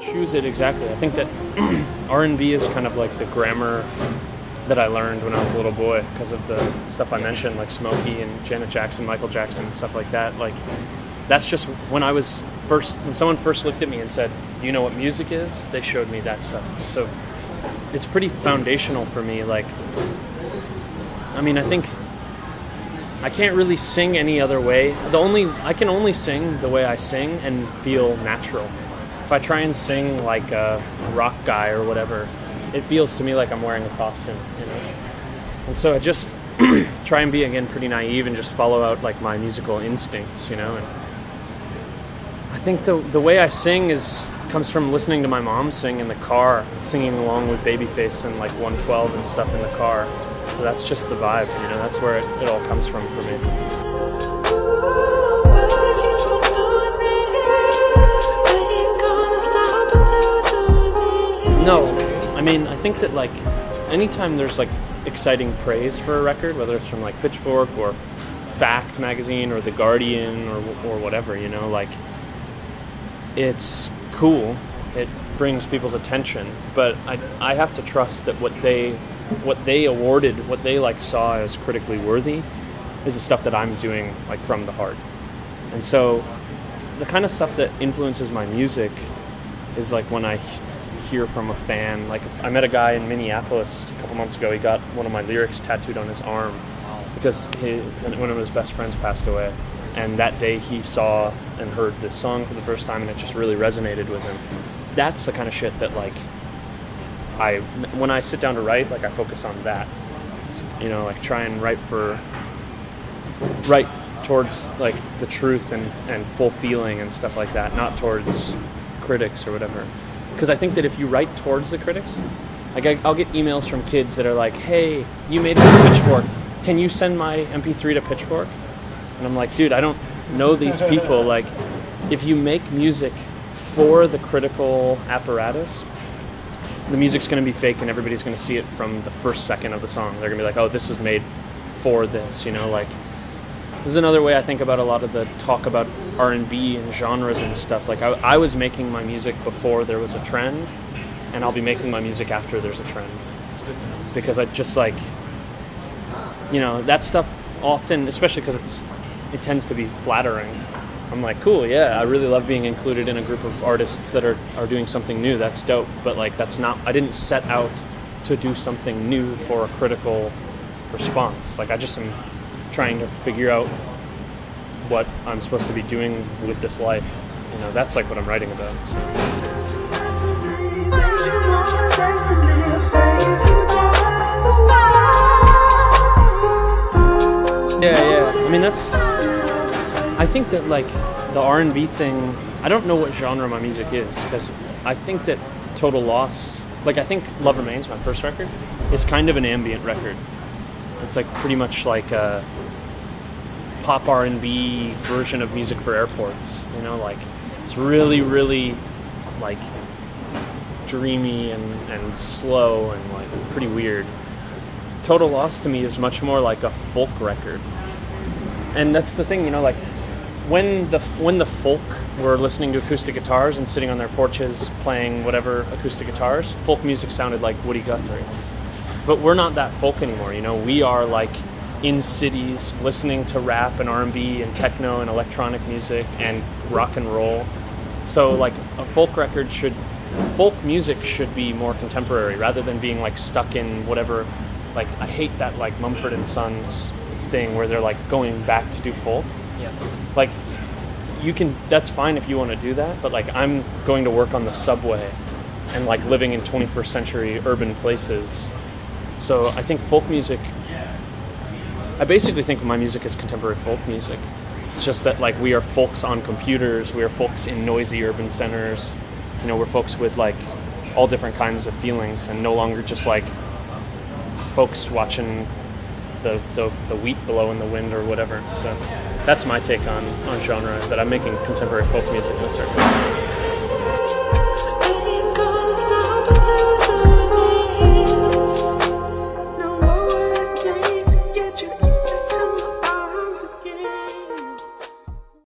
choose it exactly. I think that R&B is kind of like the grammar that I learned when I was a little boy because of the stuff I mentioned, like Smokey and Janet Jackson, Michael Jackson, and stuff like that. Like, that's just when someone first looked at me and said, "Do you know what music is?" They showed me that stuff. So it's pretty foundational for me. Like, I mean, I think I can't really sing any other way. I can only sing the way I sing and feel natural. If I try and sing like a rock guy or whatever, it feels to me like I'm wearing a costume, you know? And so I just try and be, again, pretty naive and just follow out like my musical instincts, you know? And I think the way I sing comes from listening to my mom sing in the car, singing along with Babyface and like 112 and stuff in the car. So that's just the vibe, you know? That's where it all comes from for me. No, I mean, I think that like anytime there's like exciting praise for a record, whether it's from like Pitchfork or Fact magazine or The Guardian or whatever, you know, like it's cool. It brings people's attention, but I have to trust that what they awarded, what they like saw as critically worthy, is the stuff that I'm doing like from the heart. And so the kind of stuff that influences my music is like when I hear from a fan. Like, I met a guy in Minneapolis a couple months ago. He got one of my lyrics tattooed on his arm because one of his best friends passed away, and that day he saw and heard this song for the first time, and it just really resonated with him. That's the kind of shit that like when I sit down to write, like I focus on that, you know, like try and write towards like the truth and full feeling and stuff like that, not towards critics or whatever. Because I think that if you write towards the critics, like I'll get emails from kids that are like, "Hey, you made it to Pitchfork. Can you send my MP3 to Pitchfork?" And I'm like, dude, I don't know these people. Like, if you make music for the critical apparatus, the music's going to be fake and everybody's going to see it from the first second of the song. They're going to be like, "Oh, this was made for this," you know, like. This is another way I think about a lot of the talk about R&B and genres and stuff. Like, I was making my music before there was a trend, and I'll be making my music after there's a trend. It's good to know. Because I just like, you know, that stuff often, especially because it tends to be flattering. I'm like, cool, yeah, I really love being included in a group of artists that are doing something new. That's dope. But like, that's not, I didn't set out to do something new for a critical response. Like, I just am trying to figure out what I'm supposed to be doing with this life. You know, that's like what I'm writing about. So. Yeah. I mean, I think that like the R&B thing, I don't know what genre my music is, because I think that Total Loss, like I think Love Remains, my first record, is kind of an ambient record. It's like pretty much like a pop R&B version of music for airports, you know, like it's really, really like dreamy and slow and like pretty weird. Total Loss to me is much more like a folk record. And that's the thing, you know, like when the folk were listening to acoustic guitars and sitting on their porches playing whatever acoustic guitars, folk music sounded like Woody Guthrie. But we're not that folk anymore, you know. We are like in cities listening to rap and R&B and techno and electronic music and rock and roll. So like a folk music should be more contemporary rather than being like stuck in whatever. Like, I hate that like Mumford and Sons thing where they're like going back to do folk. Yeah. Like, that's fine if you want to do that, but like I'm going to work on the subway and like living in 21st century urban places. So I think folk music, I basically think of my music as contemporary folk music. It's just that like we are folks on computers, we are folks in noisy urban centers, you know, we're folks with like all different kinds of feelings and no longer just like folks watching the wheat blow in the wind or whatever. So that's my take on genre, is that I'm making contemporary folk music in a certain way.